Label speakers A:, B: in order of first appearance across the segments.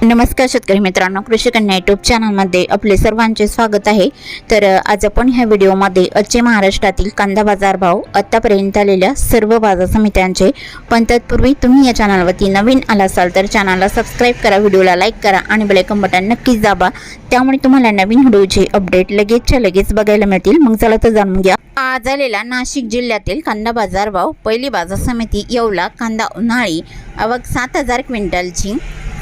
A: नमस्कार शेतकरी मित्रांनो, कृषी कन्या यूट्यूब चॅनलमध्ये आपले सर्वांचे स्वागत आहे। तर आज आपण ह्या व्हिडिओमध्ये आजचे महाराष्ट्रातील कांदा बाजार भाव, आतापर्यंत आलेल्या सर्व बाजार समित्यांचे, पण तत्पूर्वी तुम्ही या चॅनलवरती नवीन आला असाल तर चॅनलला सबस्क्राइब करा, व्हिडिओला लाईक करा आणि बेल आयकॉन बटन नक्कीच दाबा, त्यामुळे तुम्हाला नवीन व्हिडिओचे अपडेट लगेच बघायला मिळतील। मग चला तर जाणून घ्या आज आलेला नाशिक जिल्ह्यातील कांदा बाजार भाव। पहिली बाजार समिती येवला कांदा उन्हाळी, आवक 7000 क्विंटलची,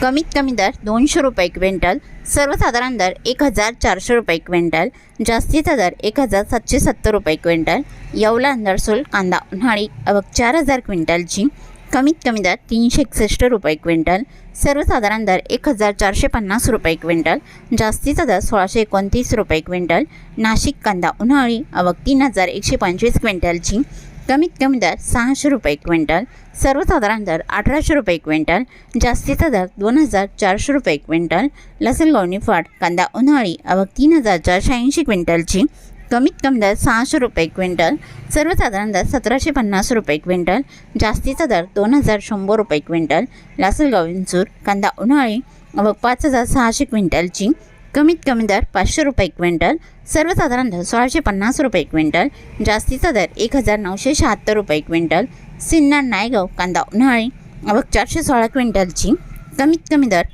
A: कमीत कमी दर 200 रुपये क्विंटल, सर्वसाधारण दर 1400 रुपये क्विंटल, जास्तीचा दर 1770 रुपये क्विंटल। येवला अंदरसूल कांदा उन्हाळी, आवक 4000 क्विंटलची, कमीत कमी दर 361 रुपये क्विंटल, सर्वसाधारण दर 1450 रुपये क्विंटल, जास्तीचा दर 1629 रुपये क्विंटल। नाशिक कांदा उन्हाळी, आवक 3125 क्विंटलची, कमीत कमी दर 600 रुपये क्विंटल, सर्वसाधारण दर 1800 रुपये क्विंटल, जास्तीचा दर 2400 रुपये क्विंटल। लसलगाव निफाड कांदा उन्हाळी, आवक 3480 क्विंटलची, कमीत कमी दर 600 रुपये क्विंटल, सर्वसाधारण दर 1750 रुपये क्विंटल, जास्तीचा दर 2100 रुपये क्विंटल। लासलगाव विंचूर कांदा उन्हाळी, आवक 5600 क्विंटलची, कमीत कमी दर 500 रुपये क्विंटल, सर्वसाधारण दर 1650 रुपये क्विंटल, जास्तीचा दर 1976 रुपये क्विंटल। सिन्नर नायगाव कांदा उन्हाळी, आवक 416 क्विंटलची, कमीत कमी दर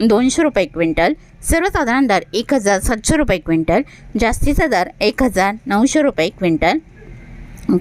A: 200 रुपये क्विंटल, सर्वसाधारण दर 1700 रुपये क्विंटल, जास्तीचा दर 1900 रुपये क्विंटल।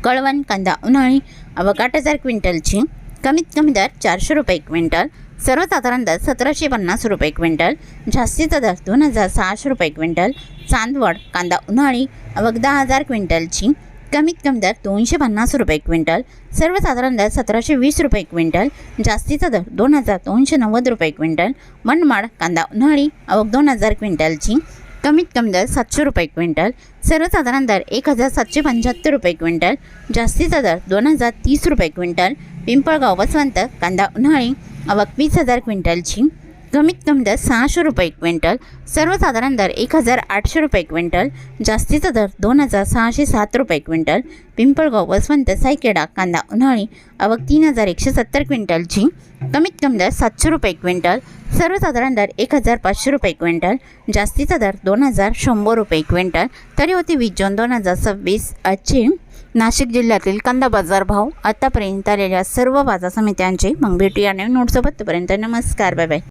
A: कळवण कांदा उन्हाळी, आवक 8000 क्विंटलची, कमीत कमी दर 400 रुपये क्विंटल, सर्वसाधारण दर 1750 रुपये क्विंटल, जास्तीचा दर 2600 रुपये क्विंटल। चांदवड कांदा उन्हाळी, आवक 10000 क्विंटलची, कमीत कमी दर 250 रुपये क्विंटल, सर्वसाधारण दर 1720 रुपये क्विंटल, जास्तीचा दर 2290 रुपये क्विंटल। मनमाड कांदा उन्हाळी, आवक 2000 क्विंटलची, कमीत कमी दर 700 रुपये क्विंटल, सर्वसाधारण दर 1775 रुपये क्विंटल, जास्तीचा दर 2030 रुपये क्विंटल। पिंपळगाव वसंत कांदा उन्हाळी, आवक 20000 क्विंटलची, कमीत कमी दर 600 रुपये क्विंटल, सर्वसाधारण दर 1800 रुपये क्विंटल, जास्तीचा दर 2607 रुपये क्विंटल। पिंपळगाव वसंत सायखेडा कांदा उन्हाळी, आवक 3170 क्विंटलची, कमीत कमी दर 700 रुपये क्विंटल, सर्वसाधारण दर 1500 रुपये क्विंटल, जास्तीचा दर 2100 रुपये क्विंटल। तरी होती 20 जून 2026 आजचे नाशिक जिल्ह्यातील कांदा बाजार भाव, आतापर्यंत आलेल्या सर्व बाजार समित्यांचे। मग भेटूया नवीन नोटसोबत, तोपर्यंत नमस्कार, बाय बाय।